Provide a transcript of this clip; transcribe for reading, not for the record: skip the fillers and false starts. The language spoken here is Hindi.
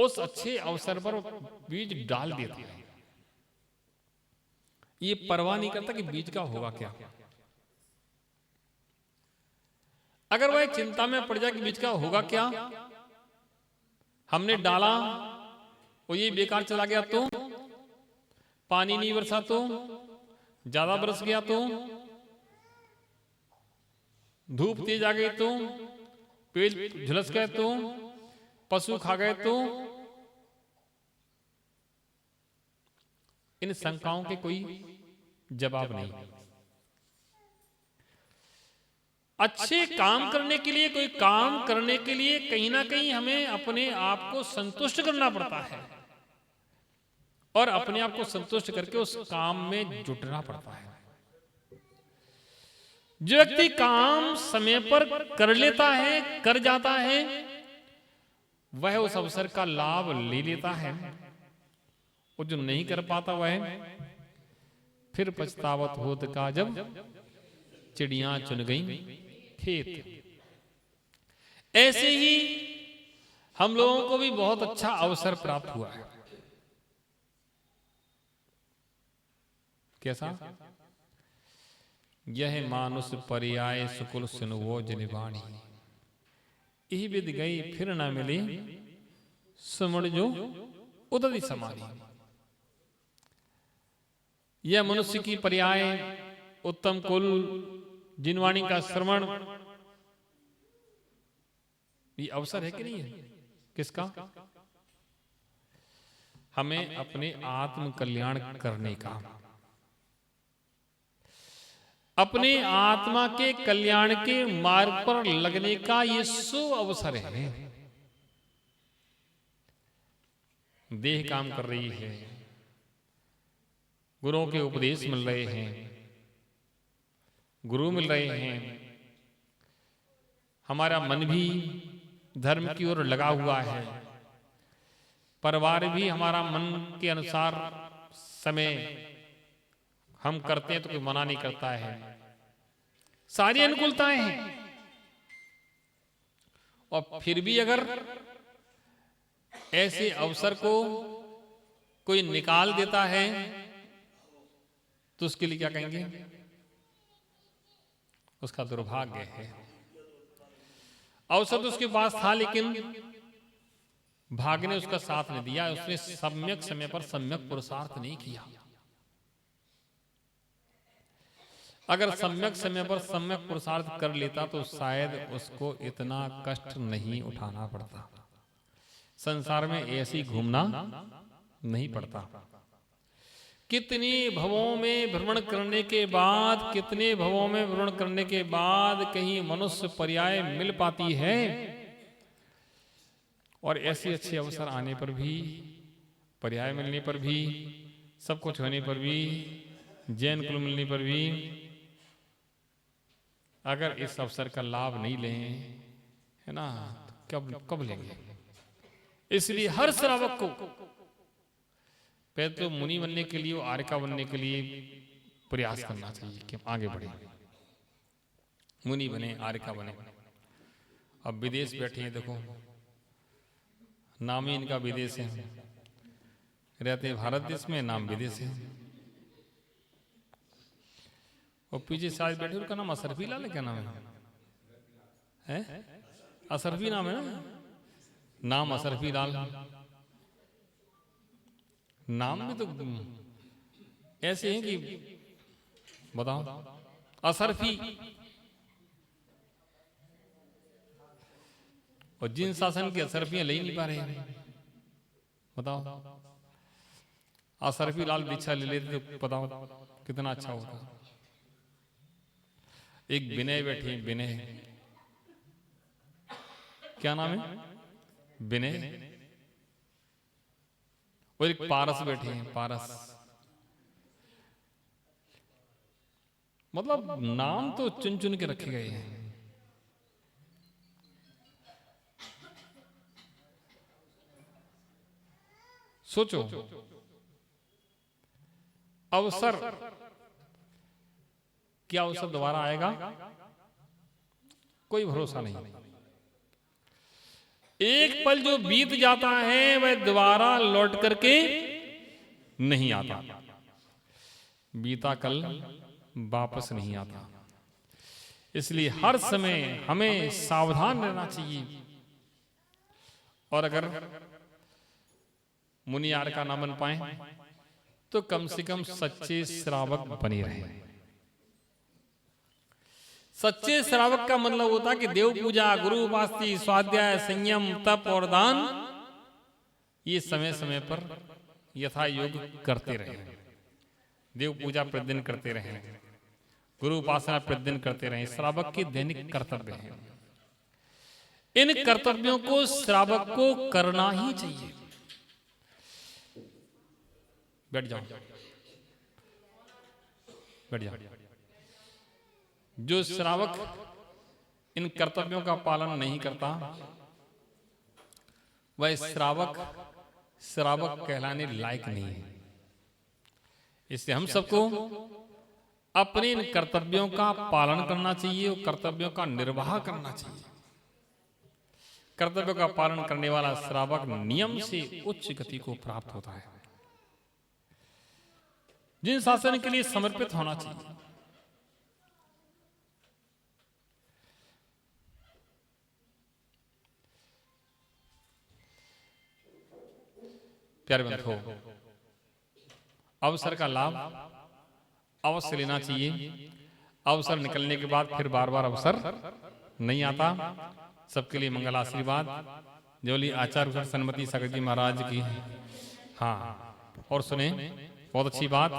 उस अच्छे अवसर पर बीज डाल देता है। ये परवाह नहीं करता कि बीज का होगा क्या। अगर वह चिंता में पड़ जाए कि बीज का होगा क्या, हमने डाला वो ये बेकार चला गया तो, पानी नहीं बरसा तो, ज्यादा बरस गया तो, धूप तेज आ गई तो, पेड़ झुलस गए तो, पशु खा गए तो, इन शंकाओं के कोई जवाब नहीं। अच्छे काम करने के लिए, कोई काम करने के लिए कहीं ना कहीं हमें अपने आप को संतुष्ट करना पड़ता है और अपने आप को संतुष्ट करके उस काम में जुटना पड़ता है। जो व्यक्ति काम समय पर कर लेता है, कर जाता है, वह उस अवसर का लाभ ले लेता है। और जो नहीं कर पाता वह फिर पछतावत होत का जब चिड़ियां चुन गई खेत। ऐसे ही हम लोगों को भी बहुत अच्छा अवसर प्राप्त हुआ है। कैसा? यह मानुष पर्याय सुकुल सुनवो जनिवाणी, यही विद गई फिर ना मिले सुमण जो उदति समानी। यह मनुष्य की पर्याय, उत्तम कुल, जिनवाणी का श्रवण, ये अवसर है कि नहीं है? किसका? हमें अपने आत्म कल्याण करने का, अपने आत्मा के कल्याण के मार्ग पर लगने का ये सु अवसर है। देह काम कर रही है, गुरुओं के उपदेश मिल रहे हैं, गुरु मिल रहे हैं, हमारा मन भी धर्म की ओर लगा हुआ है, परिवार भी हमारा मन के अनुसार समय हम करते हैं तो कोई मना नहीं करता है, सारी अनुकूलताएं हैं। और फिर भी अगर ऐसे अवसर को कोई निकाल देता है तो उसके लिए क्या कहेंगे? उसका दुर्भाग्य है। अवसर तो उसके पास था लेकिन भाग्य ने उसका साथ नहीं दिया, उसने सम्यक समय पर सम्यक पुरुषार्थ नहीं किया। अगर सम्यक समय पर सम्यक पुरुषार्थ कर लेता तो शायद उसको इतना कष्ट नहीं उठाना पड़ता, संसार में ऐसी घूमना नहीं पड़ता। कितने भवों में भ्रमण करने के बाद, कितने भवों में भ्रमण करने के बाद कहीं मनुष्य पर्याय मिल पाती है। और ऐसे अच्छे अवसर आने पर भी, पर्याय मिलने पर भी, सब कुछ होने पर भी, जैन कुल मिलने पर भी अगर इस अवसर का लाभ नहीं लें, है ना, तो कब लेंगे? इसलिए हर श्रावक को पहले तो मुनि बनने के लिए, आर्यका बनने के लिए प्रयास करना चाहिए कि आगे बढ़े, मुनि बने, आर्यका बने। अब विदेश बैठे हैं, देखो नाम ही इनका विदेश है, रहते हैं भारत देश में, नाम विदेश है। और पीछे शायद बैठे उनका नाम असरफी लाल है, क्या नाम है? असरफी नाम है ना, नाम असरफी लाल। नाम भी तो ऐसे हैं कि बताओ, असरफी। और जिन शासन की असरफियां ले नहीं पा रहे हैं, बताओ, असरफी लाल दीक्षा ले लेते तो बताओ कितना अच्छा होता। एक विनय बैठी, विनय, क्या नाम है? विनय। और एक पारस बैठे हैं, पारस। मतलब नाम तो चुन चुन के रखे गए हैं। सोचो, अवसर, क्या अवसर दोबारा आएगा? कोई भरोसा नहीं। एक पल जो बीत जाता है वह दोबारा लौट करके नहीं आता। बीता कल वापस नहीं आता। इसलिए हर समय हमें सावधान रहना चाहिए। और अगर मुनियार का ना बन पाए तो कम से कम सच्चे श्रावक बने रहे। सच्चे श्रावक का मतलब होता है कि देव पूजा, गुरु उपासना, स्वाध्याय, संयम, तप और दान ये समय समय पर यथा योग करते रहे। देव पूजा प्रतिदिन करते रहे, गुरु उपासना प्रतिदिन करते रहे। श्रावक के दैनिक कर्तव्य हैं। इन कर्तव्यों को श्रावक को करना ही चाहिए। बैठ जाओ, बैठ जाओ। जो श्रावक इन कर्तव्यों का पालन नहीं करता वह श्रावक कहलाने लायक नहीं है। इसलिए हम सबको अपने इन कर्तव्यों का पालन करना चाहिए और कर्तव्यों का निर्वाह करना चाहिए। कर्तव्यों का पालन करने वाला श्रावक नियम से उच्च गति को प्राप्त होता है। जिन शासन के लिए समर्पित होना चाहिए। प्यारे बंधुओं, अवसर का लाभ अवश्य लेना चाहिए। अवसर निकलने के बाद फिर बार बार अवसर नहीं आता। सबके लिए मंगल आशीर्वाद। जोली आचार्य सन्मति सागर जी महाराज की। हाँ, और सुने बहुत अच्छी बात।